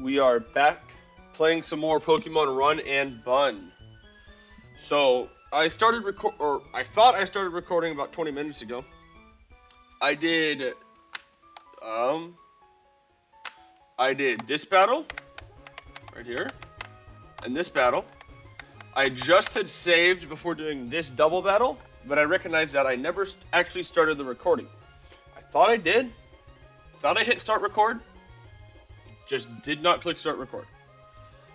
We are back playing some more Pokemon Run and Bun. So I thought I started recording about 20 minutes ago. I did, um, I did this battle right here, and this battle. I just had saved before doing this double battle, but I recognized that I never actually started the recording. I thought I did. Thought I hit start record. Just did not click start record.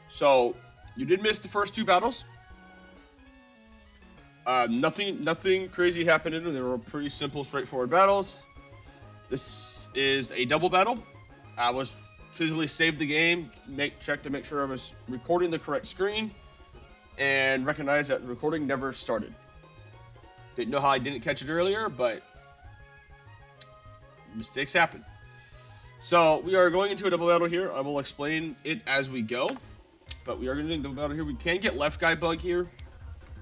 So you did miss the first two battles. Nothing crazy happened in them. They were pretty simple, straightforward battles. This is a double battle. I was physically saved the game, checked to make sure I was recording the correct screen, and recognized that the recording never started. Didn't know how I didn't catch it earlier, but mistakes happen. So we are going into a double battle here. I will explain it as we go, but we are going to do a double battle here. We can get left guy bug here,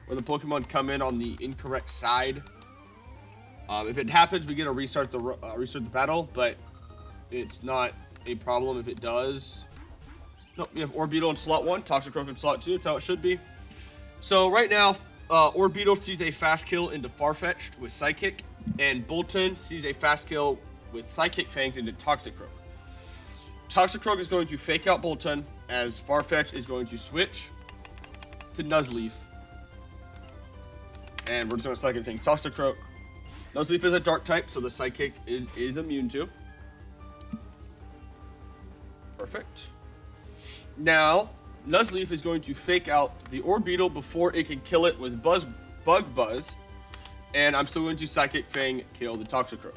where the Pokemon come in on the incorrect side. If it happens, we get to restart the battle, but it's not a problem if it does. Nope, we have Orbeetle in slot 1, Toxicroak in slot 2. That's how it should be. So right now, Orbeetle sees a fast kill into Farfetch'd with Psychic, and Bolton sees a fast kill with Psychic Fangs into Toxicroak. Toxicroak is going to fake out Bolton, as Farfetch'd is going to switch to Nuzleaf. And we're just going to Psychic Fang Toxicroak. Nuzleaf is a dark type, so the Psychic is immune to. Perfect. Now, Nuzleaf is going to fake out the Orbeetle before it can kill it with Bug Buzz. And I'm still going to Psychic Fang kill the Toxicroak.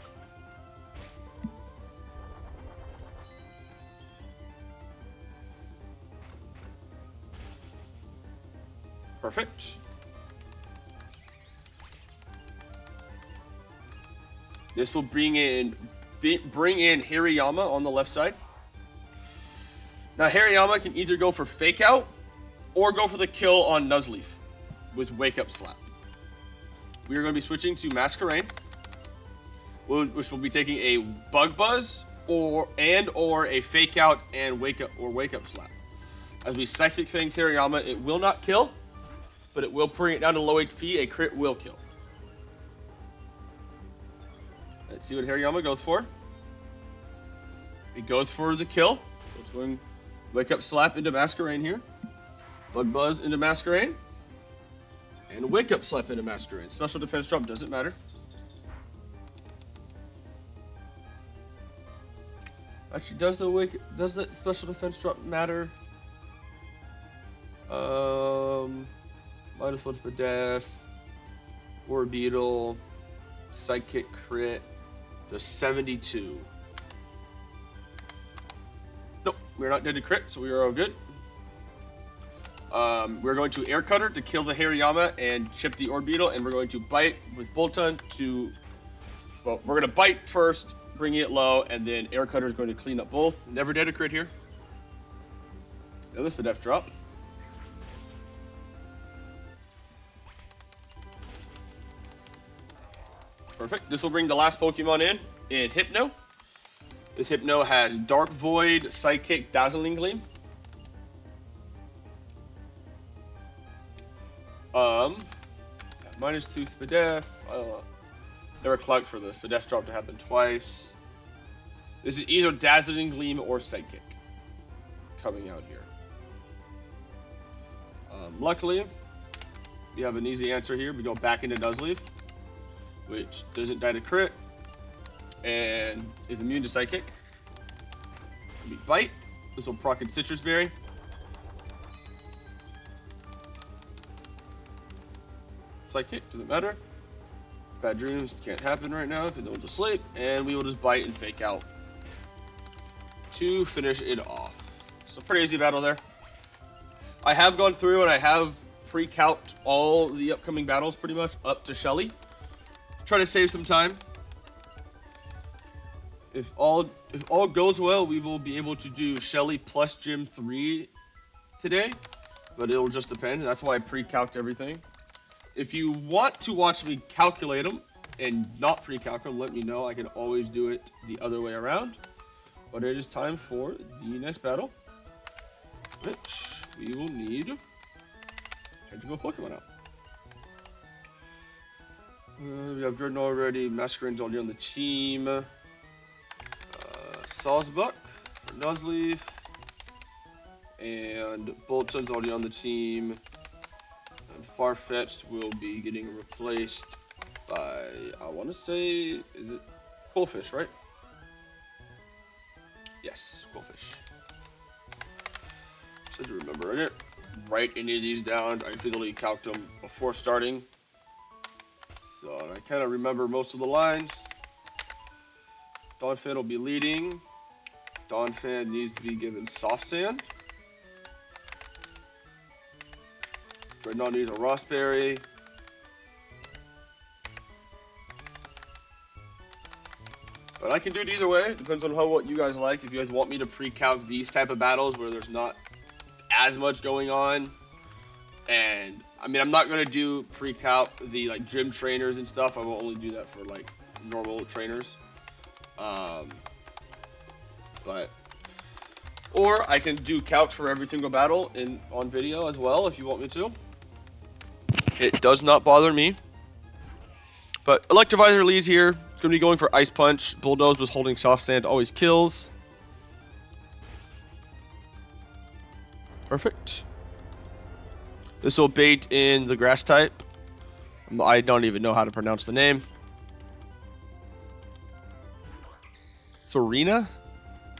Perfect. This will bring in Hariyama on the left side. Now Hariyama can either go for Fake Out or go for the kill on Nuzleaf with Wake Up Slap. We are going to be switching to Masquerain, which will be taking a Bug Buzz or a Fake Out and Wake Up Slap. As we Psychic Fang Hariyama, it will not kill, but it will bring it down to low HP. A crit will kill. Let's see what Hariyama goes for. It goes for the kill. It's going Wake Up Slap into Masquerain here. Bug Buzz into Masquerain. And Wake Up Slap into Masquerain. Special defense drop doesn't matter. Actually, does the special defense drop matter? Minus one's Spadef. Orbeetle. Psychic crit. Does 72. Nope, we're not dead to crit, so we are all good. We're going to Air Cutter to kill the Hariyama and chip the Orbeetle, and we're going to bite with Bolton to... Well, we're going to bite first, bring it low, and then Air Cutter is going to clean up both. Never dead to crit here. Now this Spadef drop. Perfect. This will bring the last Pokemon in Hypno. This Hypno has Dark Void, Psychic, Dazzling Gleam. -2 Spadef. Never clocked for the Spadef drop to happen twice. This is either Dazzling Gleam or Psychic coming out here. Luckily, we have an easy answer here. We go back into Nuzleaf, which doesn't die to crit, and is immune to Psychic. We bite. This will proc in Citrus Berry. Psychic, doesn't matter. Bad dreams can't happen right now if no one's asleep, and we will just bite and Fake Out to finish it off. So pretty easy battle there. I have gone through and I have pre-calced all the upcoming battles pretty much up to Shelly. Try to save some time. If all goes well, we will be able to do Shelly plus Gym 3 today, but it'll just depend. That's why I pre-calced everything. If you want to watch me calculate them and not pre-calculate them, let me know. I can always do it the other way around. But it is time for the next battle. which we will need to go Pokemon out. We have Jordan already. Masquerade's already on the team. Sawsbuck for Nuzleaf. And Bolton's already on the team. And Farfetch'd will be getting replaced by, I want to say, is it Quillfish, right? Yes, Quillfish. So to remember, I didn't write any of these down. I literally calced them before starting. So I kind of remember most of the lines. Donphan will be leading. Donphan needs to be given Soft Sand. Dreadnought needs a Rossberry. But I can do it either way. Depends on what you guys like. If you guys want me to pre-calc these type of battles where there's not as much going on. And, I mean, I'm not going to do pre-calc the, like, gym trainers and stuff. I will only do that for, like, normal trainers. Or I can do calcs for every single battle on video as well if you want me to. It does not bother me. But Electivizer leads here. It's going to be going for Ice Punch. Bulldoze was holding Soft Sand, always kills. Perfect. This will bait in the Grass type. I don't even know how to pronounce the name. Farina?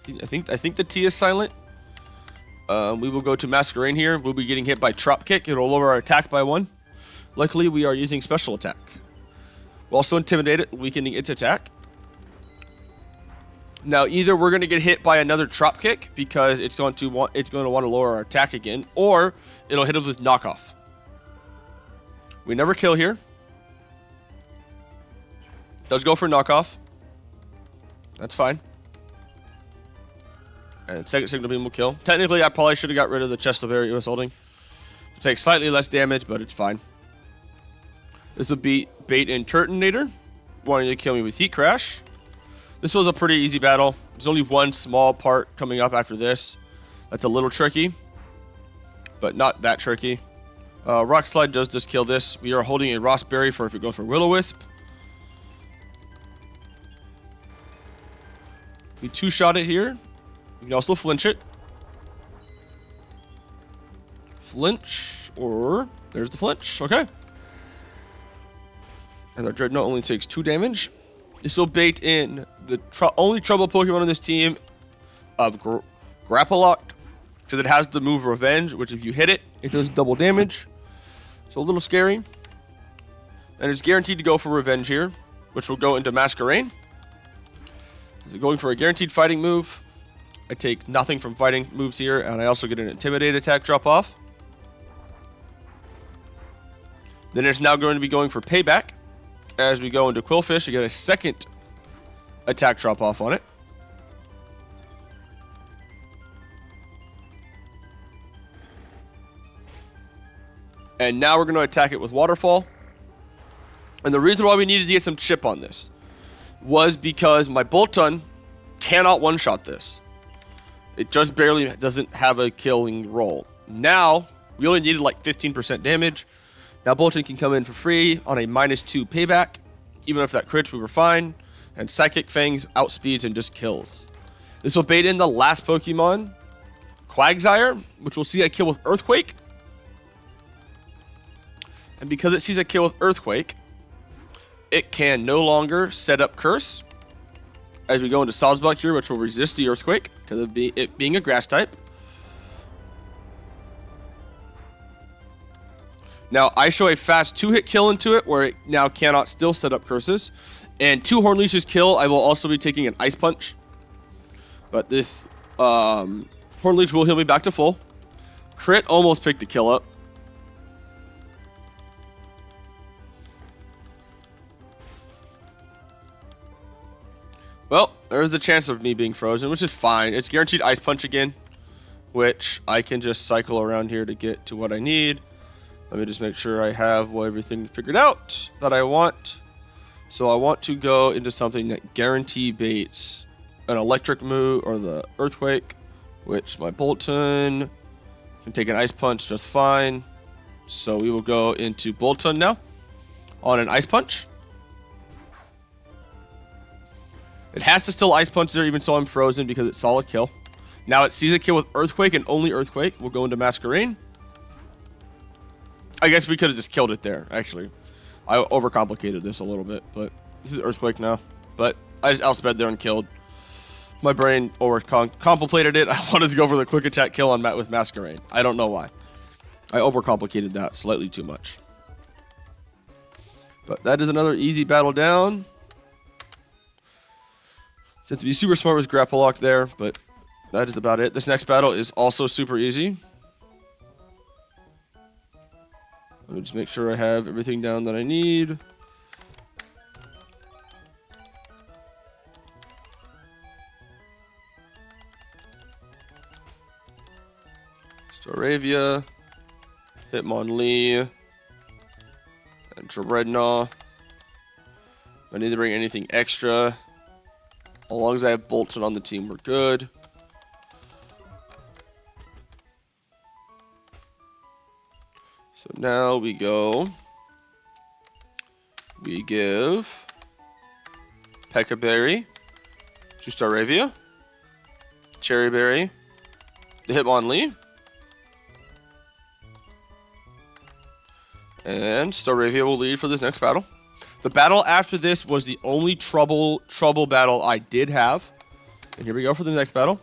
I think the T is silent. We will go to Masquerain here. We'll be getting hit by Trop Kick. It'll lower our attack by 1. Luckily, we are using Special Attack. We'll also Intimidate it, weakening its attack. Now, either we're going to get hit by another Trop Kick because it's going to want to lower our attack again, or it'll hit us with Knockoff. We never kill here. Does go for Knockoff. That's fine. And second Signal Beam will kill. Technically, I probably should have got rid of the Chest of Berry it was holding. It'll take slightly less damage, but it's fine. This will be Bait and Turtonator, wanting to kill me with Heat Crash. This was a pretty easy battle. There's only one small part coming up after this. That's a little tricky, but not that tricky. Rock Slide does just kill this. We are holding a Rossberry for if it goes for Will-O-Wisp. We two-shot it here. You can also flinch it. Flinch, or there's the flinch. Okay. And our Dreadnought only takes 2 damage. This will bait in the only trouble Pokemon on this team of Grapploct, because it has the move Revenge, which if you hit it, it does double damage. So a little scary. And it's guaranteed to go for Revenge here, which will go into Masquerain. Is it going for a guaranteed fighting move? I take nothing from fighting moves here, and I also get an Intimidate attack drop off. Then it's now going to be going for Payback. As we go into Quillfish to get a second attack drop off on it. And now we're going to attack it with Waterfall. And the reason why we needed to get some chip on this was because my Bolton cannot one-shot this. It just barely doesn't have a killing roll. Now, we only needed like 15% damage. Now Bolton can come in for free on a -2 payback. Even if that crits, we were fine. And Psychic Fangs outspeeds and just kills. This will bait in the last Pokemon, Quagsire, which we'll see a kill with Earthquake. And because it sees a kill with Earthquake, it can no longer set up Curse. As we go into Sawsbuck here, which will resist the Earthquake, because of it being a Grass type. Now, I show a fast 2-hit kill into it, where it now cannot still set up curses. And 2 Hornleashes kill, I will also be taking an Ice Punch. But this Hornleash will heal me back to full. Crit almost picked the kill up. Well, there's the chance of me being frozen, which is fine. It's guaranteed Ice Punch again, which I can just cycle around here to get to what I need. Let me just make sure I have everything figured out that I want. So I want to go into something that guarantee baits an electric move or the Earthquake, which my Bolton Can take an ice punch just fine. So we will go into Bolton now on an ice punch. It has to still ice punch there even so I'm frozen because it's solid kill. Now it sees a kill with Earthquake and only Earthquake. We'll go into Masquerade. I guess we could have just killed it there, actually. I overcomplicated this a little bit, but this is Earthquake now. But I just outsped there and killed. My brain contemplated it. I wanted to go for the quick attack kill on with Masquerade. I don't know why. I overcomplicated that slightly too much. But that is another easy battle down. Have to be super smart with grapple lock there, but that is about it. This next battle is also super easy. Let me just make sure I have everything down that I need. Staravia, Hitmonlee, and Dreadnought. I need to bring anything extra. As long as I have Bolton on the team, we're good. So now we go. We give Pekka Berry to Staravia, Cherry Berry, the Hitmonlee, and Staravia will lead for this next battle. The battle after this was the only trouble battle I did have. And here we go for the next battle.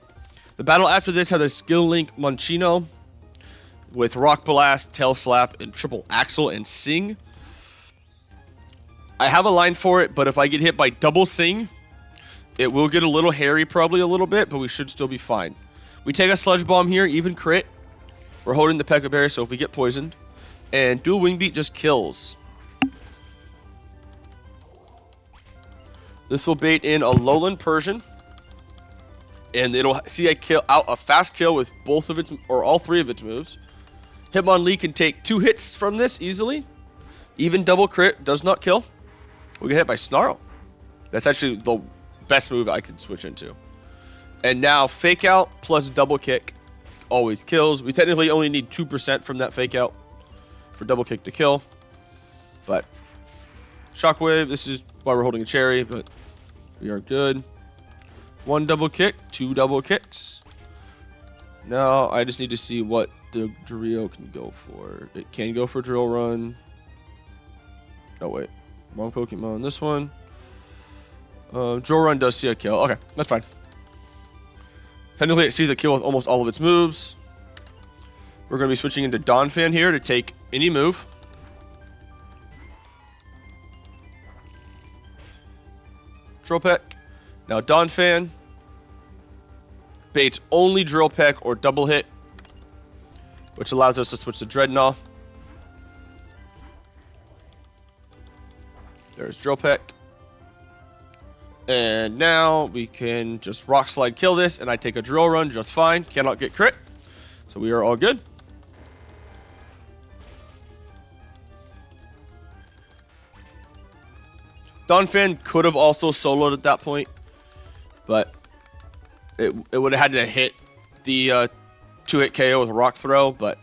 The battle after this had a Skill Link Monchino with Rock Blast, Tail Slap, and Triple Axle and Sing. I have a line for it, but if I get hit by double Sing, it will get a little hairy probably a little bit, but we should still be fine. We take a Sludge Bomb here, even crit. We're holding the Pekka Berry, so if we get poisoned. And Dual Wing Beat just kills. This will bait in a Lowland Persian. And it'll see a fast kill with both of its, or all three of its moves. Hitmonlee can take 2 hits from this easily. Even double crit does not kill. We get hit by Snarl. That's actually the best move I could switch into. And now Fake Out plus Double Kick always kills. We technically only need 2% from that Fake Out for Double Kick to kill. But Shockwave, this is why we're holding a Cherry, but we are good. 1 double kick, 2 double kicks. Now I just need to see what the Drio can go for. It can go for Drill Run. Oh wait, wrong Pokemon. This one. Drill Run does see a kill. Okay, that's fine. Technically it sees a kill with almost all of its moves. We're going to be switching into Donphan here to take any move. Drill Peck. Now Donphan baits only Drill Peck or Double Hit, which allows us to switch to Dreadnought. There's Drill Peck. And now we can just Rock Slide kill this, and I take a Drill Run just fine. Cannot get crit. So we are all good. Donphan could have also soloed at that point, but it would have had to hit the 2-hit KO with a Rock Throw, but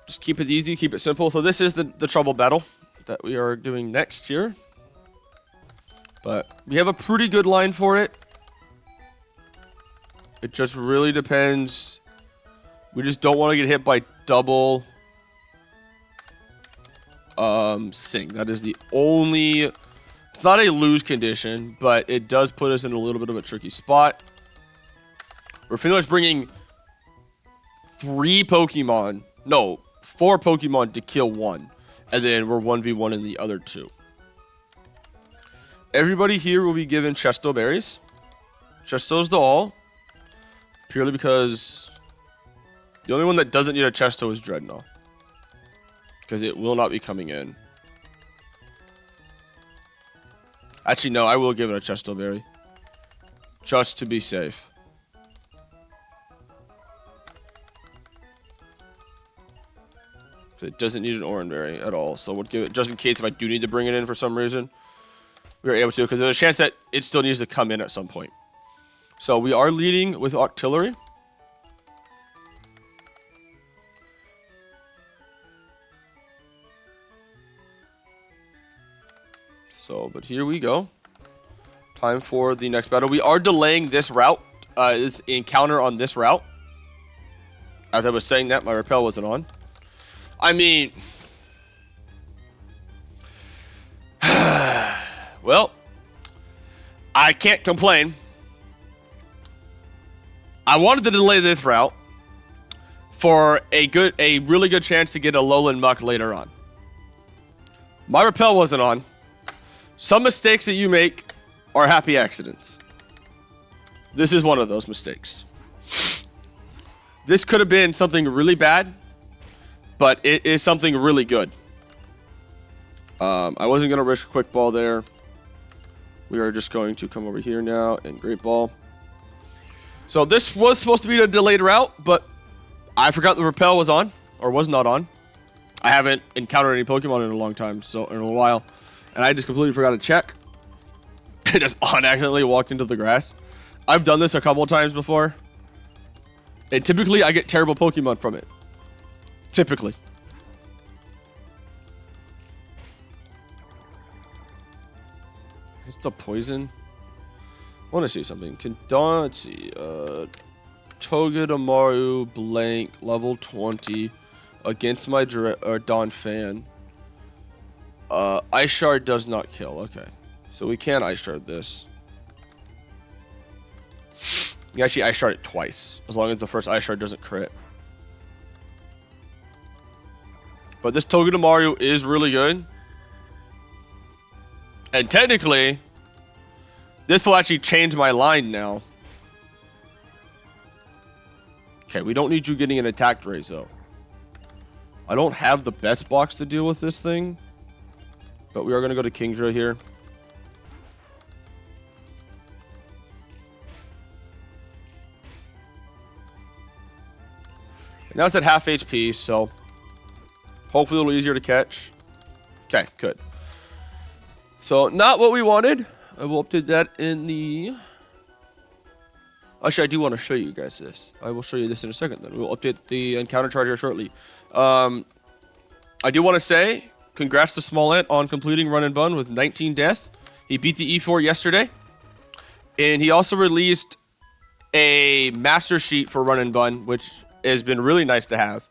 just keep it easy, keep it simple. So this is the trouble battle that we are doing next here. But we have a pretty good line for it. It just really depends. We just don't want to get hit by double Sing. That is the only... It's not a lose condition, but it does put us in a little bit of a tricky spot. We're pretty much bringing 4 Pokemon to kill 1. And then we're 1v1 in the other 2. Everybody here will be given Chesto Berries. Chesto's the all. Purely because the only one that doesn't need a Chesto is Dreadnought. Because it will not be coming in. Actually, no, I will give it a Chesto Berry. Just to be safe. So it doesn't need an Oran Berry at all. So we'll give it, just in case if I do need to bring it in for some reason, we are able to. Because there's a chance that it still needs to come in at some point. So we are leading with Octillery. here we go. Time for the next battle. We are delaying this route, this encounter on this route. As I was saying that, my rappel wasn't on. I mean... well, I can't complain. I wanted to delay this route for a really good chance to get a lowland muck later on. My rappel wasn't on. Some mistakes that you make are happy accidents. This is one of those mistakes. This could have been something really bad, but it is something really good. I wasn't going to risk a quick ball there. We are just going to come over here now and great ball. So this was supposed to be a delayed route, but I forgot the rappel was on, or was not on. I haven't encountered any Pokemon in a long time, so in a while. And I just completely forgot to check. I just accidentally walked into the grass. I've done this a couple of times before. And typically, I get terrible Pokemon from it. Typically. It's the poison. I want to see something. Let's see. Togedemaru blank level 20 against my Dawn fan. Ice Shard does not kill. Okay. So we can Ice Shard this. You can actually Ice Shard it twice, as long as the first Ice Shard doesn't crit. But this Togedemaru is really good. And technically, this will actually change my line now. Okay, we don't need you getting an attack raise, though. I don't have the best box to deal with this thing. But we are going to go to Kingdra here. And now it's at half HP, so hopefully a little easier to catch. Okay, good. So, not what we wanted. I will update that in the... Actually, I do want to show you guys this. I will show you this in a second, then. We'll update the encounter chart here shortly. I do want to say, congrats to Smollett on completing Run and Bun with 19 death. He beat the E4 yesterday. And he also released a master sheet for Run and Bun, which has been really nice to have.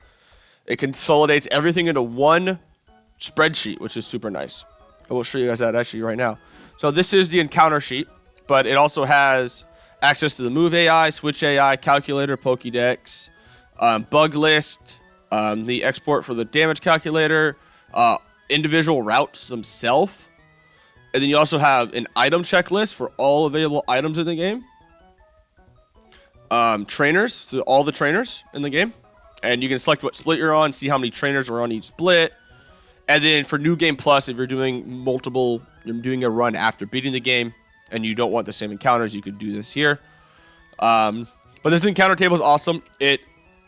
It consolidates everything into one spreadsheet, which is super nice. I will show you guys that actually right now. So this is the encounter sheet, but it also has access to the move AI, switch AI, calculator, Pokédex, bug list, the export for the damage calculator, individual routes themselves. And then you also have an item checklist for all available items in the game. Trainers, so all the trainers in the game. And you can select what split you're on, see how many trainers are on each split. And then for New Game Plus, if you're doing you're doing a run after beating the game, and you don't want the same encounters, you could do this here. But this encounter table is awesome. It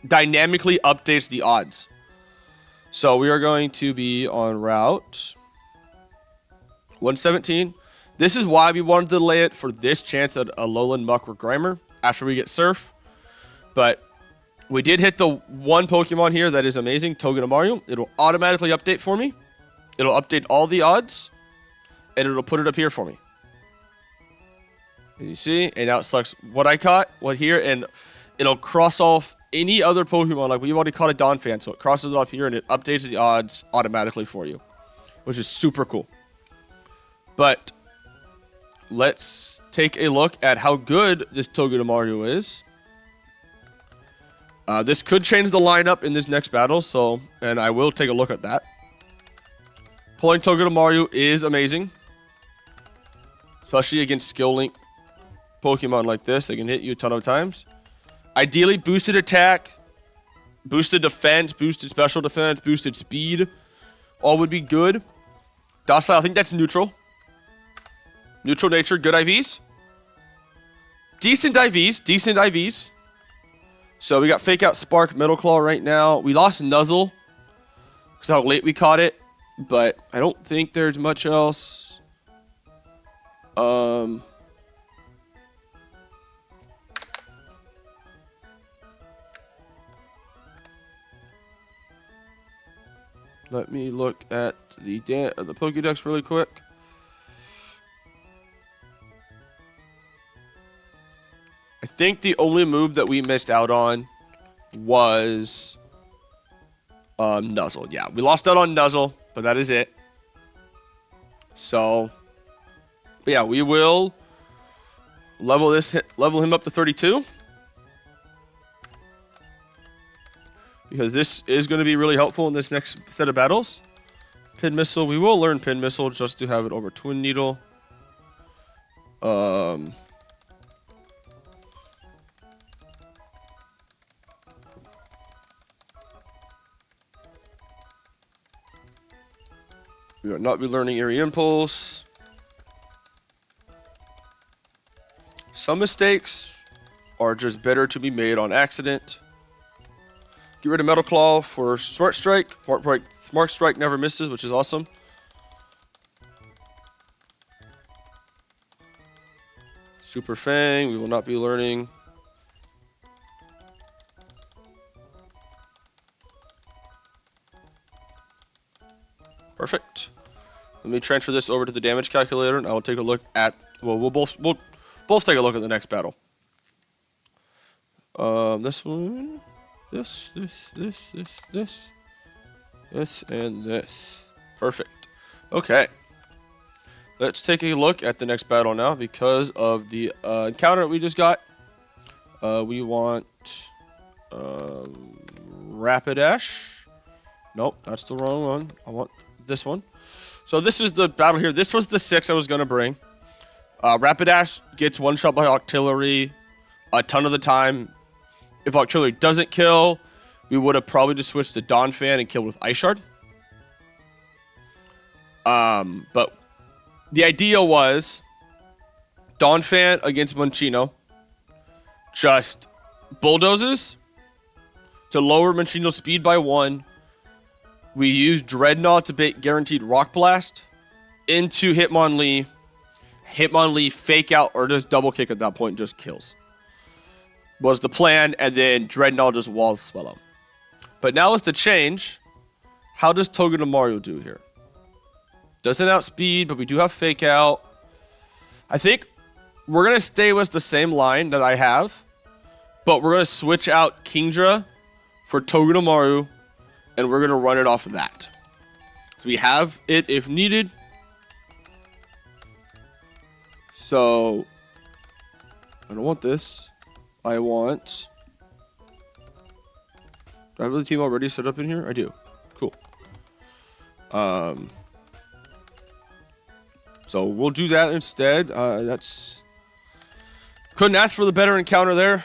dynamically updates the odds. So we are going to be on route 117. This is why we wanted to delay it for this chance at a Lowland Muck or Grimer after we get Surf. But we did hit the one Pokemon here that is amazing, Togedemaru. It'll automatically update for me. It'll update all the odds. And it'll put it up here for me. And you see? And now it selects what I caught, what here, and it'll cross off any other Pokemon. Like we've already caught a Donphan, so it crosses it off here and it updates the odds automatically for you. Which is super cool. But let's take a look at how good this Togedemaru is. This could change the lineup in this next battle, and I will take a look at that. Pulling Togedemaru is amazing. Especially against skill link Pokemon like this. They can hit you a ton of times. Ideally, boosted attack, boosted defense, boosted special defense, boosted speed. All would be good. Docile, I think that's neutral. Neutral nature, good IVs. Decent IVs, decent IVs. So we got Fake Out Spark, Metal Claw right now. We lost Nuzzle because how late we caught it. But I don't think there's much else. Let me look at the Pokédex really quick. I think the only move that we missed out on was Nuzzle. Yeah, we lost out on Nuzzle, but that is it. So, but yeah, we will level him up to 32. Because this is going to be really helpful in this next set of battles. Pin Missile. We will learn Pin Missile just to have it over Twin Needle. We will not be learning Eerie Impulse. Some mistakes are just better to be made on accident. Get rid of Metal Claw for Smart Strike. Smart Strike never misses, which is awesome. Super Fang, we will not be learning. Perfect. Let me transfer this over to the damage calculator, and I will take a look at. Well, we'll both take a look at the next battle. This one. This, and this. Perfect. Okay. Let's take a look at the next battle now because of the encounter that we just got. We want Rapidash. Nope, that's the wrong one. I want this one. So this is the battle here. This was the 6 I was going to bring. Rapidash gets one shot by Octillery a ton of the time. If Octillery doesn't kill, we would have probably just switched to Dawn Fan and killed with Ice Shard. But the idea was Dawn Fan against Munchino just bulldozes to lower Munchino's speed by 1. We use Dreadnought to bait guaranteed Rock Blast into Hitmonlee. Hitmonlee fake out or just double kick at that point, just kills. Was the plan, and then Dreadnought just walls Swallow. But now with the change, how does Togedemaru do here? Doesn't outspeed, but we do have fake out. I think we're going to stay with the same line that I have, but we're going to switch out Kingdra for Togedemaru, and we're going to run it off of that. So we have it if needed. So, I don't want this. I want... Do I have the team already set up in here? I do. Cool. So we'll do that instead. That's... Couldn't ask for the better encounter there.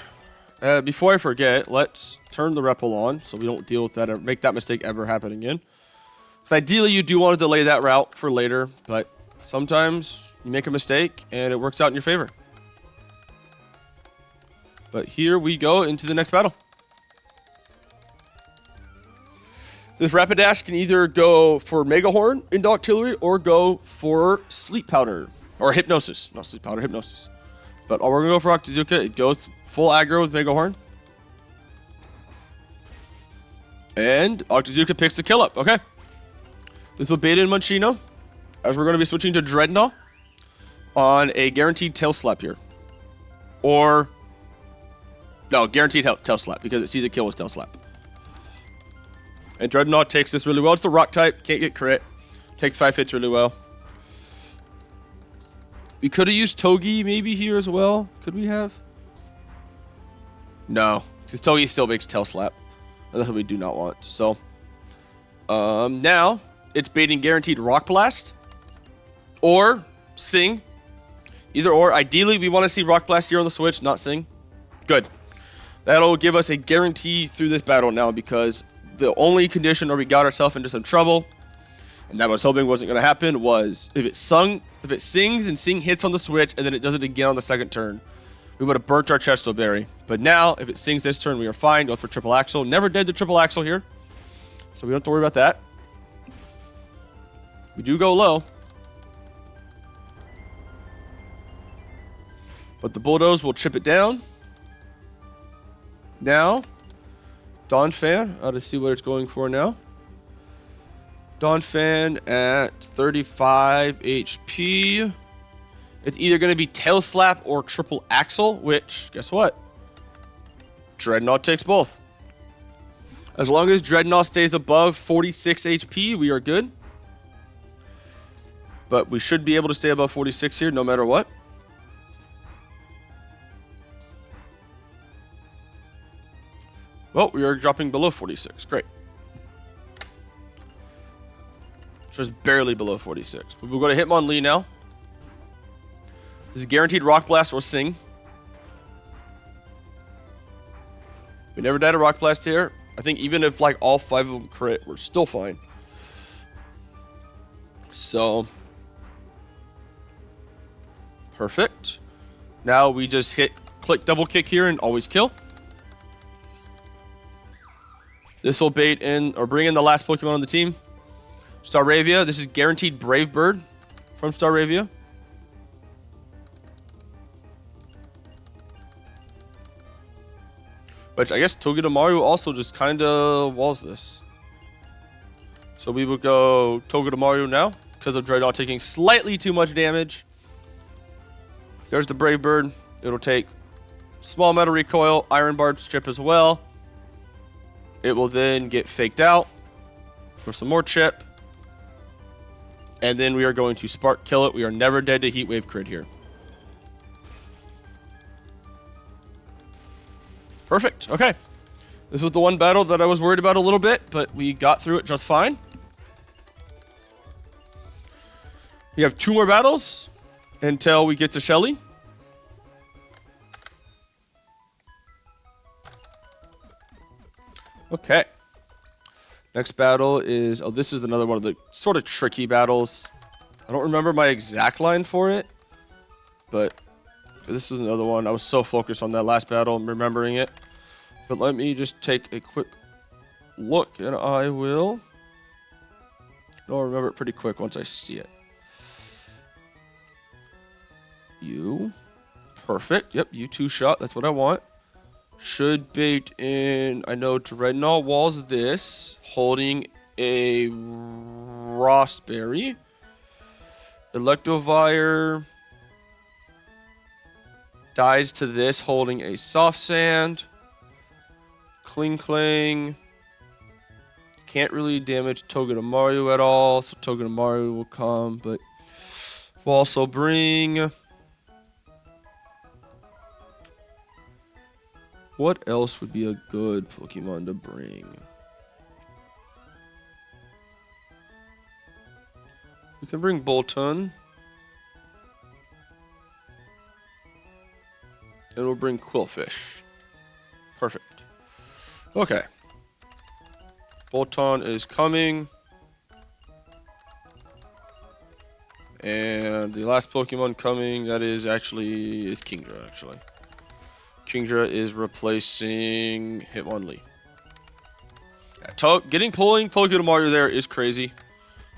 Before I forget, let's turn the Repel on so we don't deal with that or make that mistake ever happen again. So ideally, you do want to delay that route for later, but sometimes you make a mistake and it works out in your favor. But here we go into the next battle. This Rapidash can either go for Mega Horn into Octillery or go for Sleep Powder. Or Hypnosis. Not Sleep Powder, Hypnosis. But we're going to go for Octazooka. It goes full aggro with Mega Horn. And Octazooka picks the kill up. Okay. This will bait in Munchino, as we're going to be switching to Dreadnought on a guaranteed Tail Slap here. Or... No, guaranteed Tail Slap, because it sees a kill with Tail Slap. And Dreadnought takes this really well. It's the rock type, can't get crit. Takes 5 hits really well. We could have used Togi maybe here as well. Could we have? No, because Togi still makes Tail Slap. And that's what we do not want. So, now, it's baiting guaranteed Rock Blast. Or Sing. Either or. Ideally, we want to see Rock Blast here on the Switch, not Sing. Good. That'll give us a guarantee through this battle now, because the only condition where we got ourselves into some trouble, and that I was hoping wasn't going to happen, was if it sings and Sing hits on the Switch and then it does it again on the second turn, we would have burnt our Chesto Berry. But now, if it sings this turn, we are fine. Go for Triple Axle. Never did the Triple Axle here, so we don't have to worry about that. We do go low. But the Bulldoze will chip it down. Now, Dawn Fan. I'll just see what it's going for now. Dawn Fan at 35 HP. It's either going to be Tail Slap or Triple Axle, which, guess what? Dreadnought takes both. As long as Dreadnought stays above 46 HP, we are good. But we should be able to stay above 46 here, no matter what. Well, we are dropping below 46. Great. Just barely below 46. But we'll go to Hitmonlee now. This is guaranteed Rock Blast or Sing. We never died a Rock Blast here. I think even if like all 5 of them crit, we're still fine. So. Perfect. Now we just click double kick here and always kill. This will bait in or bring in the last Pokemon on the team. Staravia. This is guaranteed Brave Bird from Staravia. Which I guess Togedemaru also just kind of walls this. So we will go Togedemaru now because of Dreadnought taking slightly too much damage. There's the Brave Bird. It'll take Small Metal Recoil, Iron Barb Chip as well. It will then get faked out for some more chip. And then we are going to Spark Kill it. We are never dead to Heat Wave crit here. Perfect. Okay. This was the one battle that I was worried about a little bit, but we got through it just fine. We have 2 more battles until we get to Shelly. Okay. Next battle is... Oh, this is another one of the sort of tricky battles. I don't remember my exact line for it, but this was another one. I was so focused on that last battle and remembering it. But let me just take a quick look, and I will... I'll remember it pretty quick once I see it. You. Perfect. Yep, you 2-shot. That's what I want. Should bait in... I know Dreadnought walls this, holding a Rostberry. Electivire dies to this, holding a Soft Sand. Kling Kling. Can't really damage Togedemaru at all, so Togedemaru will come, but we'll also bring... What else would be a good Pokemon to bring? We can bring Bolton. And we'll bring Quillfish. Perfect. Okay. Bolton is coming. And the last Pokemon coming, that is Kingdra, actually. Kingdra is replacing Hitmonlee. Yeah, pulling Togedemaru there is crazy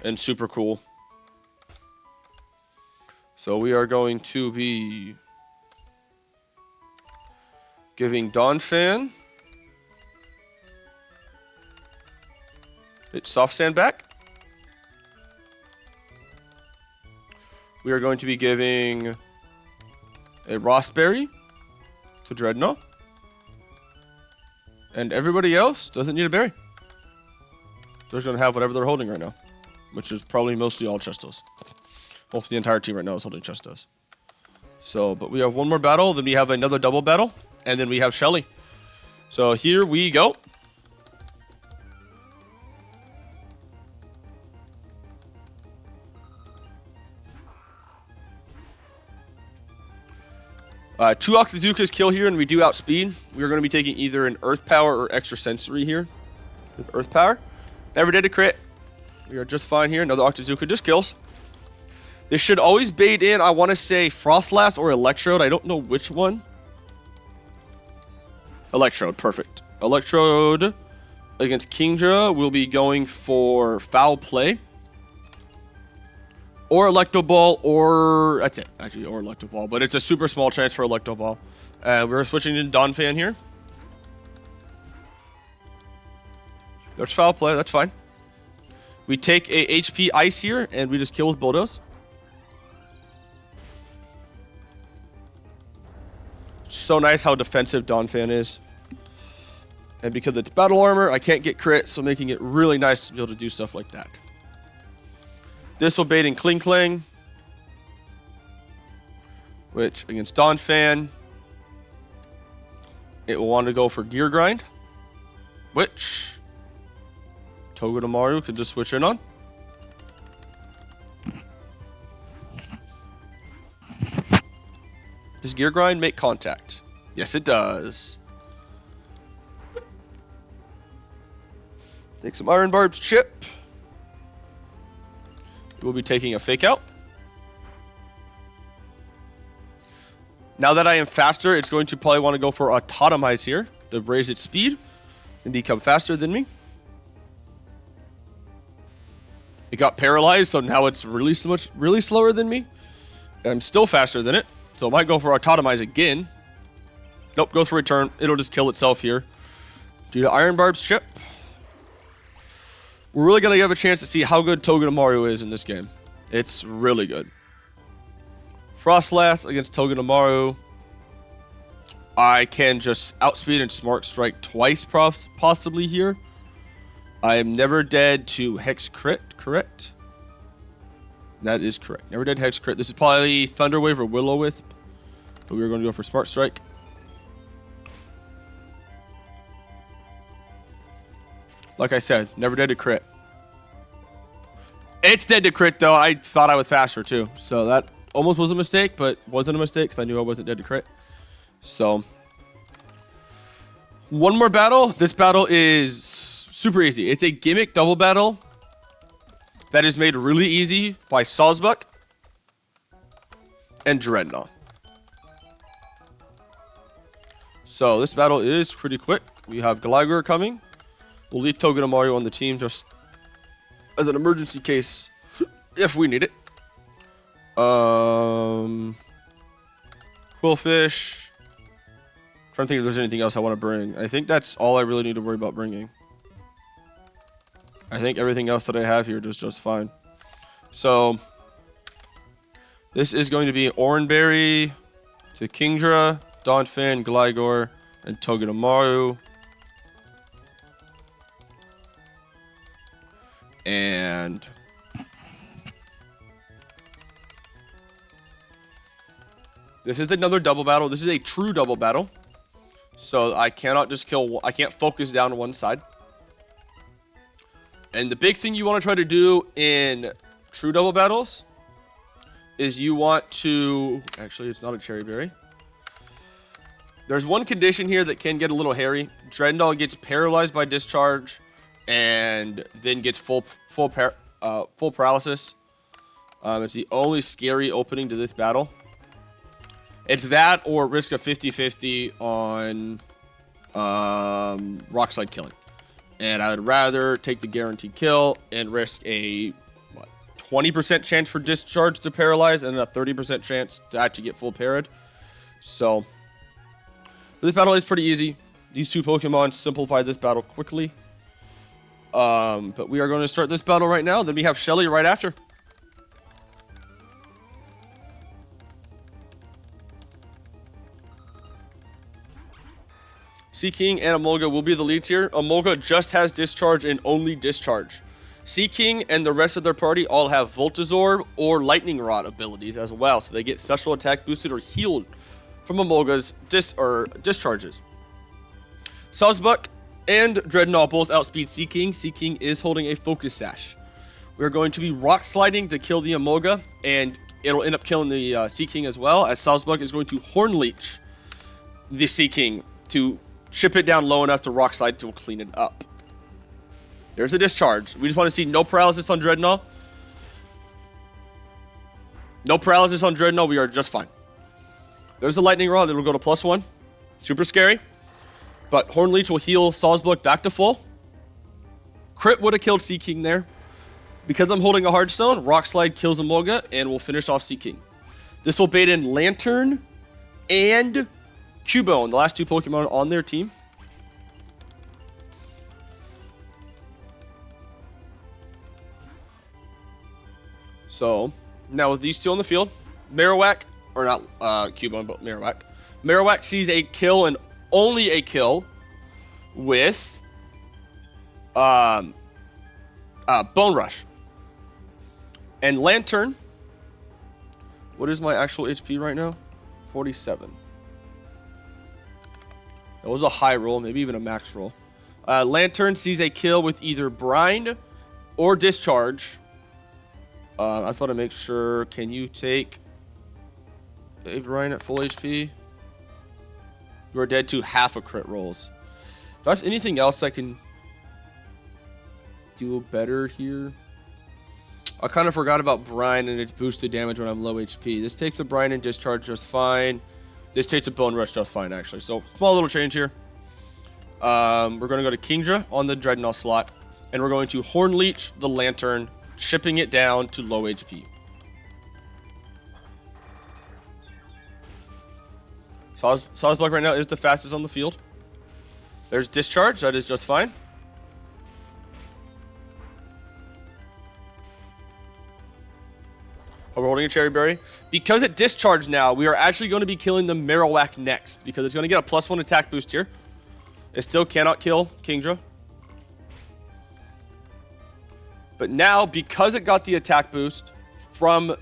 and super cool. So we are going to be giving Donphan its Soft Sand back. We are going to be giving a Rostberry to Dreadnought. And everybody else doesn't need a berry. They're going to have whatever they're holding right now. Which is probably mostly all Chestos. Most the entire team right now is holding Chestos. So, but we have one more battle. Then we have another double battle. And then we have Shelly. So here we go. Two Octazookas kill here, and we do outspeed. We are going to be taking either an Earth Power or Extra Sensory here. With Earth Power. Never did a crit. We are just fine here. Another Octazooka just kills. This should always bait in, I want to say, Frostlass or Electrode. I don't know which one. Electrode, perfect. Electrode against Kingdra. We'll be going for Foul Play. Or Electaball, or... That's it, actually, or Electaball. But it's a super small chance for Electaball. We're switching to Donphan here. There's Foul Play, that's fine. We take a HP Ice here, and we just kill with Bulldoze. So nice how defensive Donphan is. And because it's battle armor, I can't get crit, so making it really nice to be able to do stuff like that. This will bait in Kling Kling, which against Donphan, it will want to go for Gear Grind, which Togedemaru could just switch in on. Does Gear Grind make contact? Yes, it does. Take some Iron Barbs chip. We'll be taking a fake out. Now that I am faster, it's going to probably want to go for Autotomize here to raise its speed and become faster than me. It got paralyzed, so now it's really slower than me. I'm still faster than it, so I might go for Autotomize again. Nope, goes for return. It'll just kill itself here. Due to Iron Barb's chip. We're really going to have a chance to see how good Togedemaru is in this game. It's really good. Frostlass against Togedemaru. I can outspeed and Smart Strike twice possibly here. I am never dead to Hex Crit, correct? That is correct. Never dead Hex Crit. This is probably Thunder Wave or Will-O-Wisp. But we're going to go for Smart Strike. Like I said, never dead to crit. It's dead to crit, though. I thought I was faster, too. So that almost was a mistake, but wasn't a mistake because I knew I wasn't dead to crit. So, one more battle. This battle is super easy. It's a gimmick double battle that is made really easy by Sawsbuck and Dreadnought. So, this battle is pretty quick. We have Gligar coming. We'll leave Togedemaru on the team just as an emergency case if we need it. Quillfish. Trying to think if there's anything else I want to bring. I think that's all I really need to worry about bringing. I think everything else that I have here is just fine. So, this is going to be Oranberry to Kingdra, Donphan, Gligar, and Togedemaru. And this is another double battle. This is a true double battle. So I cannot just kill, I can't focus down one side. And the big thing you want to try to do in true double battles is you want to, actually it's not a cherry berry. There's one condition here that can get a little hairy. Dreadnought gets paralyzed by discharge and then gets full paralysis. It's the only scary opening to this battle. It's that or risk a 50-50 on Rock Slide killing. And I would rather take the guaranteed kill and risk a 20% chance for discharge to paralyze and a 30% chance to actually get full parried. So this battle is pretty easy. These two Pokemon simplify this battle quickly. But we are going to start this battle right now. Then we have Shelly right after. Seaking and Emolga will be the leads here. Emolga just has Discharge and only Discharge. Seaking and the rest of their party all have Voltazorb or Lightning Rod abilities as well. So they get special attack boosted or healed from Emolga's discharges. Sawsbuck and Dreadnought both outspeed Seaking. Seaking is holding a Focus Sash. We're going to be Rock Sliding to kill the Emolga, and it'll end up killing the Seaking as well, as Sawsbuck is going to Horn Leech the Seaking to chip it down low enough to Rock Slide to clean it up. There's a Discharge. We just want to see no paralysis on Dreadnought. No paralysis on Dreadnought. We are just fine. There's the Lightning Rod. It'll go to +1. Super scary. But Horn Leech will heal Sawsbuck back to full. Crit would have killed Seaking there. Because I'm holding a Hardstone, Rock Slide kills Emolga, and we'll finish off Seaking. This will bait in Lantern and Cubone, the last two Pokemon on their team. So, now with these two on the field, Marowak, or not Cubone, but Marowak. Marowak sees a kill and only a kill with Bone Rush. And Lantern, what is my actual HP right now? 47. That was a high roll, maybe even a max roll. Lantern sees a kill with either Brine or Discharge. I just want to make sure, can you take a Brine at full HP? You are dead to half a crit rolls. Do I have anything else that can do better here? I kind of forgot about Brine and its boosted damage when I'm low HP. This takes a Brine and Discharge just fine. This takes a Bone Rush just fine, actually. So, small little change here. We're going to go to Kingdra on the Dreadnought slot. And we're going to Horn Leech the Lantern, chipping it down to low HP. Sawsbug right now is the fastest on the field. There's Discharge. That is just fine. Oh, we're holding a Cherry Berry. Because it discharged now, we are actually going to be killing the Marowak next. Because it's going to get a +1 attack boost here. It still cannot kill Kingdra. But now, because it got the attack boost from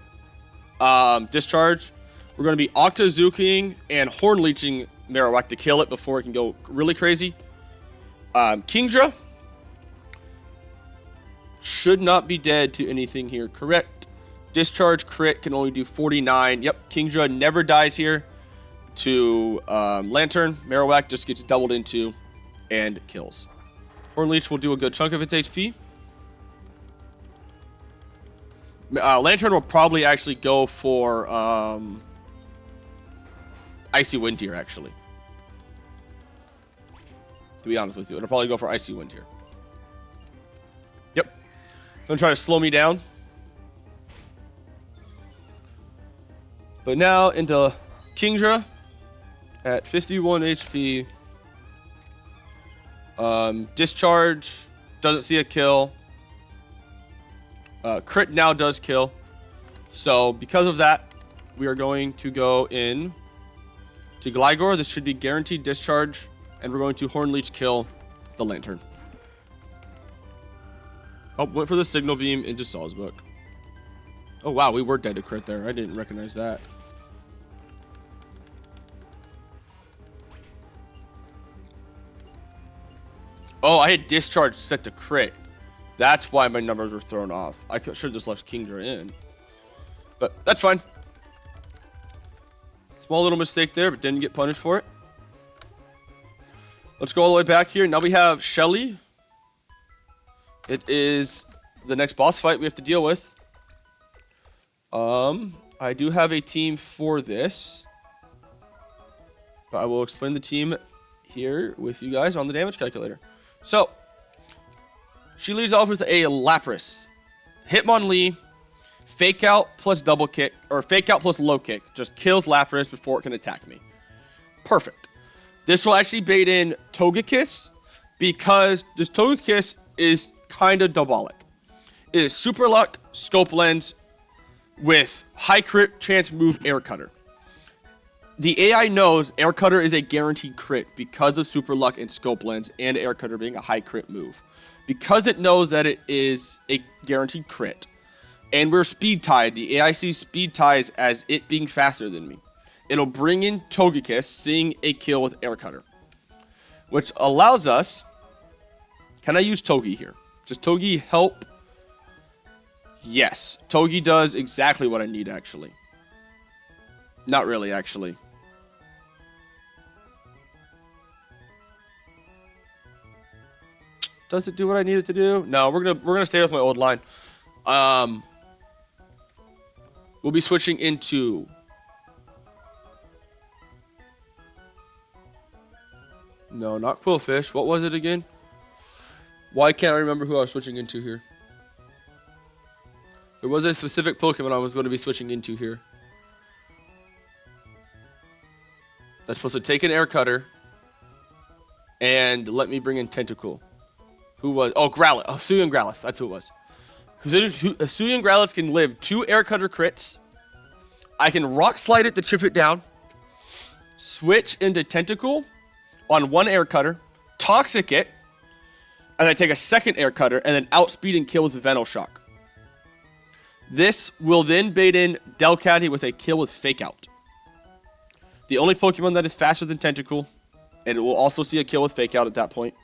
Discharge, we're going to be Octozuking and Horn Leeching Marowak to kill it before it can go really crazy. Kingdra should not be dead to anything here. Correct. Discharge crit can only do 49. Yep, Kingdra never dies here to Lantern. Marowak just gets doubled into and kills. Horn Leech will do a good chunk of its HP. Lantern will probably actually go for Icy Wind here, actually. To be honest with you, it'll probably go for Icy Wind here. Yep. Gonna try to slow me down. But now into Kingdra at 51 HP. Discharge doesn't see a kill. Crit now does kill. So because of that, we are going to go in to Gligar. This should be guaranteed discharge. And we're going to Horn Leech kill the Lantern. Oh, went for the Signal Beam into Sawsbug. Oh wow, we were dead to crit there. I didn't recognize that. Oh, I had Discharge set to crit. That's why my numbers were thrown off. I should have just left Kingdra in. But that's fine. Small little mistake there, but didn't get punished for it. Let's go all the way back here. Now we have Shelly. It is the next boss fight we have to deal with. I do have a team for this. But I will explain the team here with you guys on the damage calculator. So, she leads off with a Lapras. Hitmonlee, Fake Out plus double kick, or Fake Out plus low kick. Just kills Lapras before it can attack me. Perfect. This will actually bait in Togekiss, because this Togekiss is kind of diabolic. It is Super Luck, Scope Lens, with high crit chance move Air Cutter. The AI knows Air Cutter is a guaranteed crit because of Super Luck and Scope Lens and Air Cutter being a high crit move. Because it knows that it is a guaranteed crit, and we're speed tied, the AI sees speed ties as it being faster than me. It'll bring in Togekiss, seeing a kill with Air Cutter, which allows us... Can I use Togi here? Does Togi help? Yes. Togi does exactly what I need, actually. Not really, actually. Does it do what I need it to do? No, we're gonna stay with my old line. We'll be switching into... No, not Quillfish. What was it again? Why can't I remember who I was switching into here? There was a specific Pokemon I was going to be switching into here. That's supposed to take an Air Cutter and let me bring in Tentacool. Who was... Oh, Growlithe. Oh, Hisuian Growlithe. That's who it was. Hisuian Growlithe can live 2 Air Cutter crits. I can Rock Slide it to chip it down. switch into Tentacool on one air cutter, toxic it, and then take a second air cutter, and then outspeed and kill with Venoshock. This will then bait in Delcatty with a kill with Fake Out. The only Pokemon that is faster than Tentacool, and it will also see a kill with Fake Out at that point.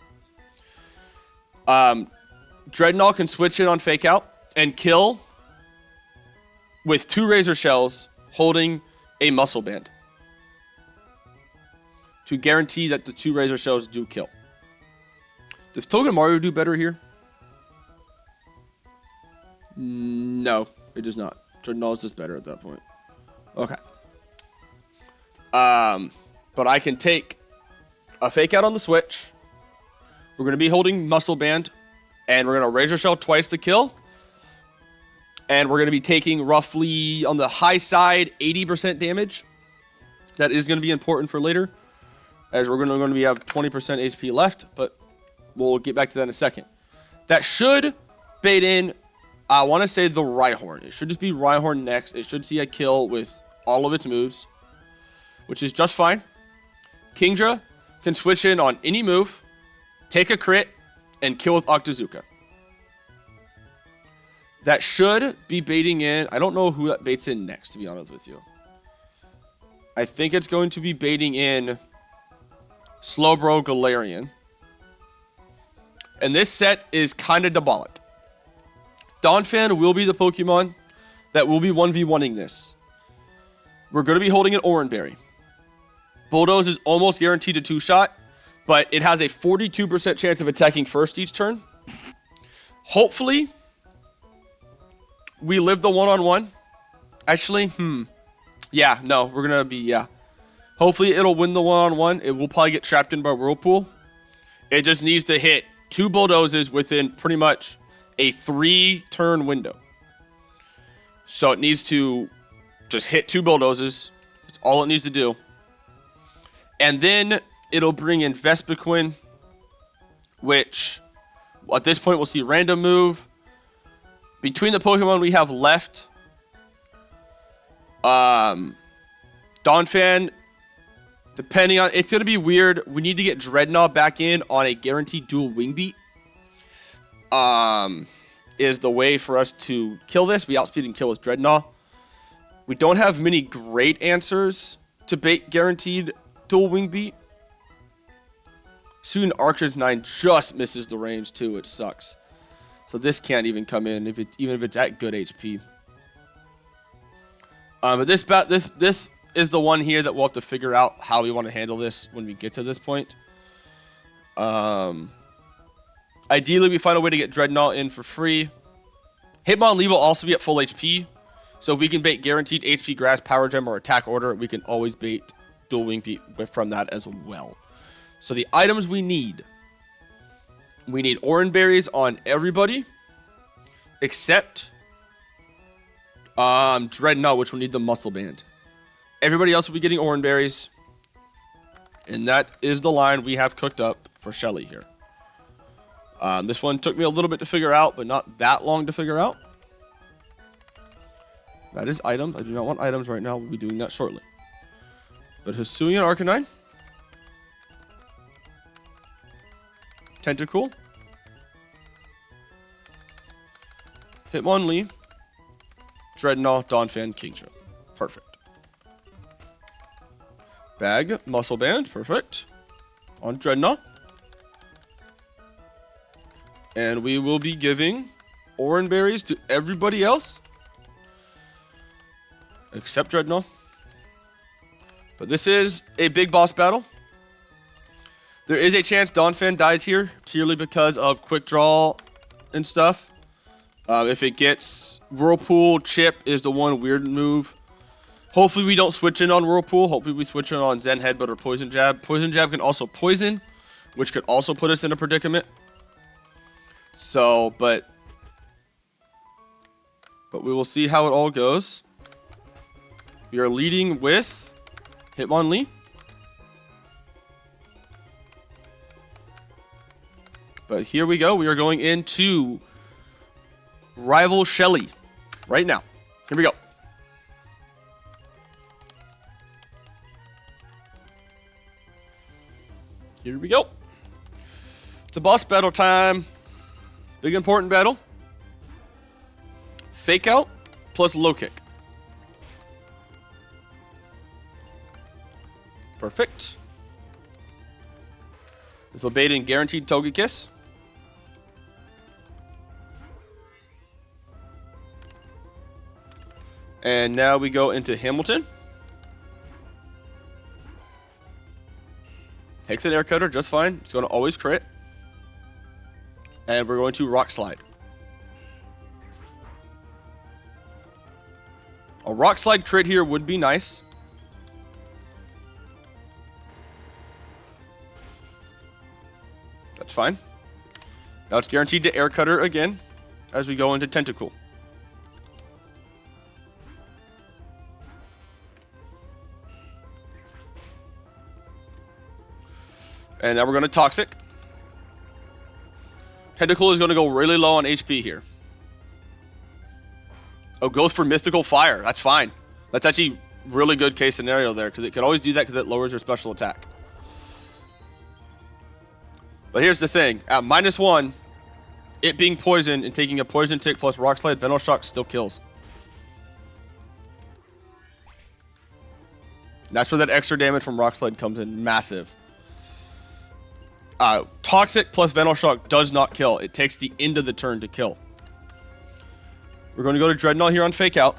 Dreadnought can switch in on Fake Out and kill with 2 Razor Shells holding a Muscle Band to guarantee that the 2 Razor Shells do kill. Does Togedemaru do better here? No, it does not. Dreadnought is just better at that point. Okay. But I can take a Fake Out on the switch. We're going to be holding Muscle Band, and we're going to Razor Shell twice to kill. And we're going to be taking roughly, on the high side, 80% damage. That is going to be important for later, as we're going to have 20% HP left, but we'll get back to that in a second. That should bait in, I want to say, the Rhyhorn. It should just be Rhyhorn next. It should see a kill with all of its moves, which is just fine. Kingdra can switch in on any move, take a crit, and kill with Octazooka. That should be baiting in. I don't know who that baits in next, to be honest with you. I think it's going to be baiting in Slowbro Galarian. And this set is kind of diabolic. Donphan will be the Pokemon that will be 1v1ing this. We're going to be holding an Oranberry. Bulldoze is almost guaranteed a 2-shot, but it has a 42% chance of attacking first each turn. Hopefully, we live the one-on-one. Actually, yeah, no, we're going to be, yeah. Hopefully, it'll win the one-on-one. It will probably get trapped in by Whirlpool. It just needs to hit 2 Bulldozes within pretty much a 3-turn window. So it needs to just hit 2 Bulldozes. That's all it needs to do. And then it'll bring in Vespiquen, which at this point we'll see random move. Between the Pokemon we have left, Donphan, depending on, it's going to be weird. We need to get Dreadnought back in on a guaranteed dual Wing Beat. Is the way for us to kill this. We outspeed and kill with Dreadnought. We don't have many great answers to bait guaranteed dual Wing Beat. Soon Archer's 9 just misses the range too. It sucks. So this can't even come in even if it's at good HP. But this is the one here that we'll have to figure out how we want to handle this when we get to this point. Ideally, we find a way to get Dreadnought in for free. Hitmonlee will also be at full HP. So if we can bait guaranteed HP Grass, Power Gem, or Attack Order, we can always bait Dual Wing Beat from that as well. So the items we need Oranberries on everybody except Dreadnought, which will need the Muscle Band. Everybody else will be getting Oranberries. And that is the line we have cooked up for Shelly here. This one took me a little bit to figure out, but not that long to figure out. That is items. I do not want items right now. We'll be doing that shortly. But Hisuian Arcanine. Tentacool. Hitmonlee. Dreadnought, Donphan, Kingdra. Perfect. Bag, Muscle Band. Perfect. On Dreadnought. And we will be giving Oranberries to everybody else. Except Dreadnought. But this is a big boss battle. There is a chance Donphan dies here, purely because of quick draw and stuff. If it gets Whirlpool, Chip is the one weird move. Hopefully we don't switch in on Whirlpool. Hopefully we switch in on Zen Headbutt or Poison Jab. Poison Jab can also poison, which could also put us in a predicament. So, but we will see how it all goes. We are leading with Hitmonlee. But here we go. We are going into Rival Shelly right now. Here we go. Here we go. It's a boss battle time. Big important battle. Fake out plus low kick. Perfect. This will bait in guaranteed Toga Kiss. And now we go into Hamilton. Takes an air cutter just fine. It's going to always crit. And we're going to Rock Slide. A Rock Slide crit here would be nice. That's fine. Now it's guaranteed to air cutter again as we go into Tentacle. And now we're going to Toxic. Tentacle is going to go really low on HP here. Oh, goes for Mystical Fire. That's fine. That's actually really good case scenario there, because it can always do that because it lowers your special attack. But here's the thing. At -1, it being poisoned and taking a poison tick plus Rock Slide, Venom Shock still kills. And that's where that extra damage from Rock Slide comes in massive. Toxic plus Venom Shock does not kill. It takes the end of the turn to kill. We're going to go to Dreadnought here on Fake Out.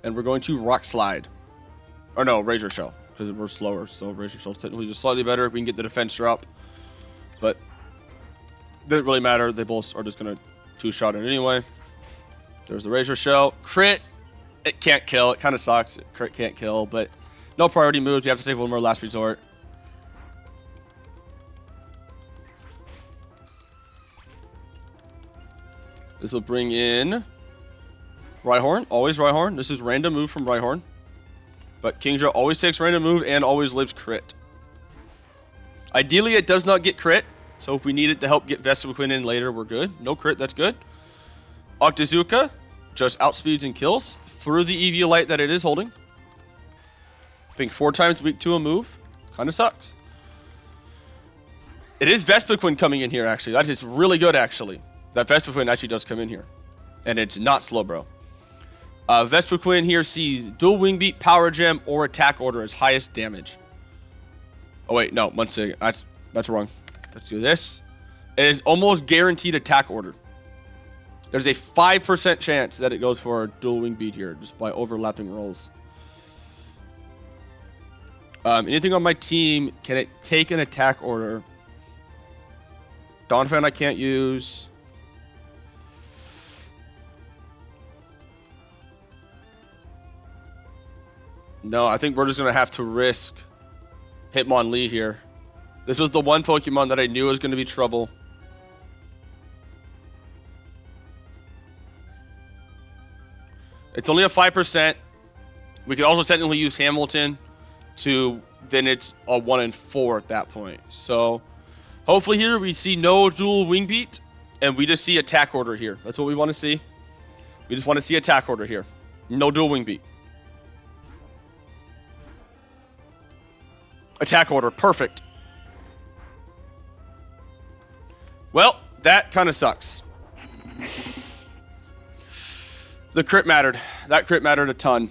And we're going to Rock Slide. Or no, Razor Shell. Because we're slower, so Razor Shell's technically just slightly better. We can get the defense drop. But it doesn't really matter. They both are just going to two-shot it anyway. There's the Razor Shell. Crit. It can't kill. It kind of sucks. Crit can't kill, but no priority moves. You have to take one more last resort. This will bring in Rhyhorn. Always Rhyhorn. This is random move from Rhyhorn. But Kingdra always takes random move and always lives crit. Ideally, it does not get crit. So if we need it to help get Vespiquen in later, we're good. No crit, that's good. Octazooka just outspeeds and kills through the Eviolite that it is holding. Being 4 times weak to a move. Kind of sucks. It is Vespiquen coming in here, actually. That is really good, actually. That Vespiquen actually does come in here. And it's not Slowbro. Vespiquen here sees dual Wing Beat, Power Gem, or Attack Order as highest damage. Oh, wait. No. One second. That's wrong. Let's do this. It is almost guaranteed Attack Order. There's a 5% chance that it goes for a dual Wing Beat here, just by overlapping rolls. Anything on my team, can it take an Attack Order? Donphan I can't use. No, I think we're just going to have to risk Hitmonlee here. This was the one Pokemon that I knew was going to be trouble. It's only a 5%. We could also technically use Hamilton to, then it's a 1 in 4 at that point. So hopefully here we see no dual Wing Beat and we just see Attack Order here. That's what we want to see. We just want to see Attack Order here. No dual Wing Beat. Attack Order, perfect. Well, that kind of sucks. The crit mattered. That crit mattered a ton.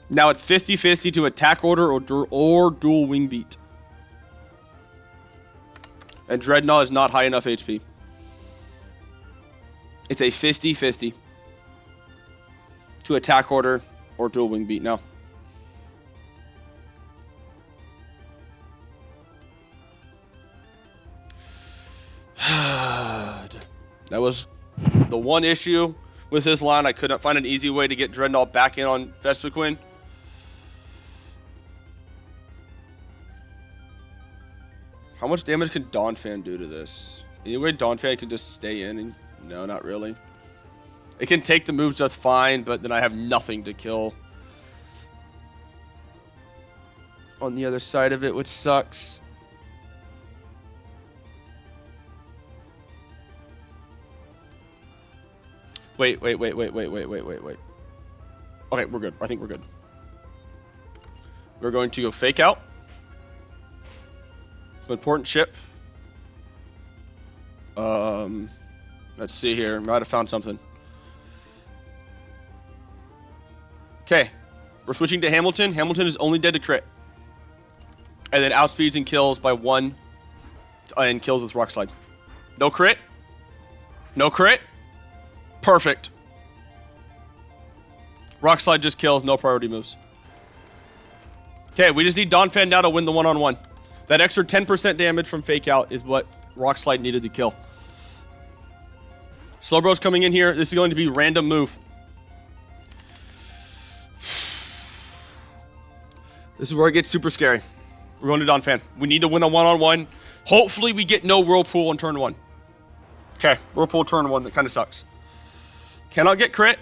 Now it's 50-50 to Attack Order or dual Wing Beat. And Dreadnought is not high enough HP. It's a 50-50 to Attack Order or dual Wing Beat now. That was the one issue with his line. I couldn't find an easy way to get Dreadnought back in on Vespiquen. How much damage can Donphan do to this? Anyway, Donphan can just stay in. And, no, not really. It can take the moves just fine, but then I have nothing to kill on the other side of it, which sucks. Wait. Okay, we're good. I think we're good. We're going to go fake out. Some important ship. Let's see here. Might have found something. Okay. We're switching to Hamilton. Hamilton is only dead to crit. And then outspeeds and kills by 1 and kills with Rock Slide. No crit. No crit. Perfect. Rock Slide just kills, no priority moves. Okay, we just need Donphan now to win the one-on-one. That extra 10% damage from Fake Out is what Rock Slide needed to kill. Slowbro's coming in here. This is going to be random move. This is where it gets super scary. We're going to Donphan. We need to win a one-on-one. Hopefully we get no Whirlpool on turn 1. Okay, Whirlpool turn 1. That kind of sucks. Cannot get crit.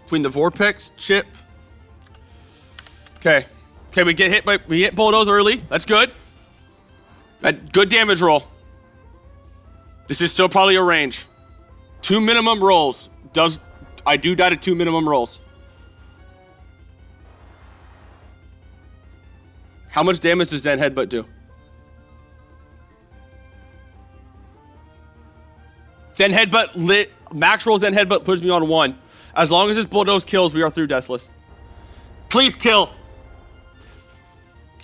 Between the Vortex chip. Okay. Okay, we hit Bulldoze early. That's good. That good damage roll. This is still probably a range. 2 minimum rolls. I do die to 2 minimum rolls. How much damage does Zen Headbutt do? Zen Headbutt max roll Zen Headbutt puts me on 1. As long as this Bulldoze kills, we are through Deathless. Please kill.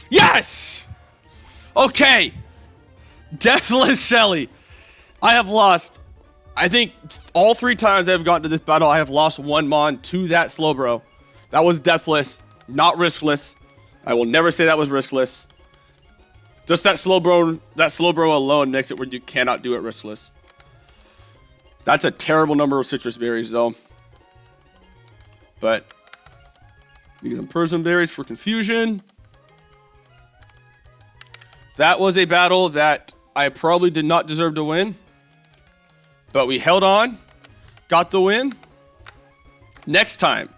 Yes! Okay. Deathless Shelly. I have lost, I think, all 3 times I've gotten to this battle, I have lost 1 Mon to that Slowbro. That was Deathless, not Riskless. I will never say that was Riskless. Just that Slowbro alone makes it where you cannot do it Riskless. That's a terrible number of citrus berries, though. But we get some Persian berries for confusion. That was a battle that I probably did not deserve to win. But we held on, got the win. Next time,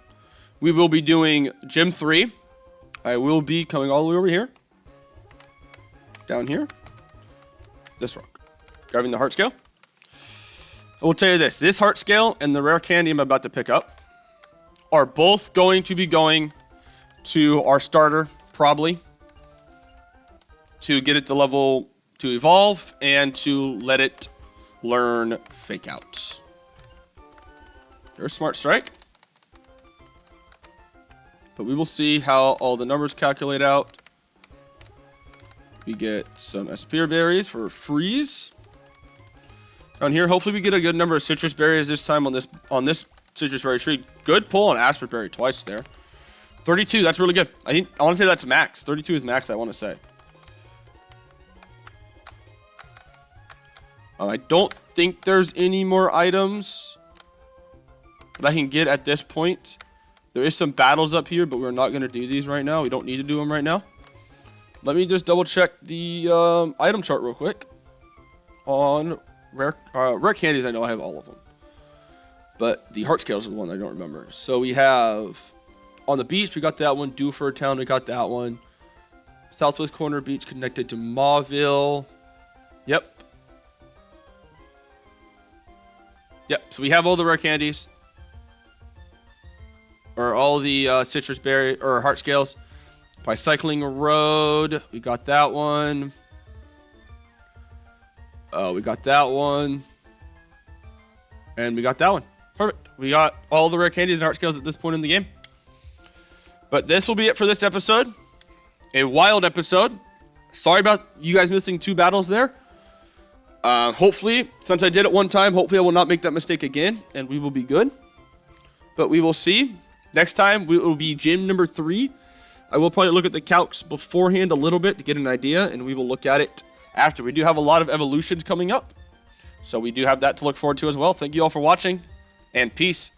we will be doing Gym 3. I will be coming all the way over here. Down here. This rock. Grabbing the heart scale. I will tell you this. This heart scale and the rare candy I'm about to pick up are both going to be going to our starter, probably. To get it to level to evolve and to let it learn Fake Out. There's Smart Strike. But we will see how all the numbers calculate out. We get some Spear Berries for Freeze. Down here, hopefully we get a good number of citrus berries this time on this citrus berry tree. Good pull on Aspen Berry twice there. 32, that's really good. I want to say that's max. 32 is max, I want to say. I don't think there's any more items that I can get at this point. There is some battles up here, but we're not going to do these right now. We don't need to do them right now. Let me just double check the item chart real quick. On rare candies, I know I have all of them. But the heart scales are the one I don't remember. So we have on the beach, we got that one. Dewford Town, we got that one. Southwest Corner Beach connected to Mauville. Yep. Yep, so we have all the rare candies. Or all the citrus berry, or heart scales. Bicycling Road, we got that one. We got that one. And we got that one. Perfect. We got all the rare candies and heart scales at this point in the game. But this will be it for this episode. A wild episode. Sorry about you guys missing 2 battles there. Hopefully, since I did it one time, hopefully I will not make that mistake again, and we will be good. But we will see. Next time, we will be gym number 3. I will probably look at the calcs beforehand a little bit to get an idea, and we will look at it after. We do have a lot of evolutions coming up, so we do have that to look forward to as well. Thank you all for watching, and peace.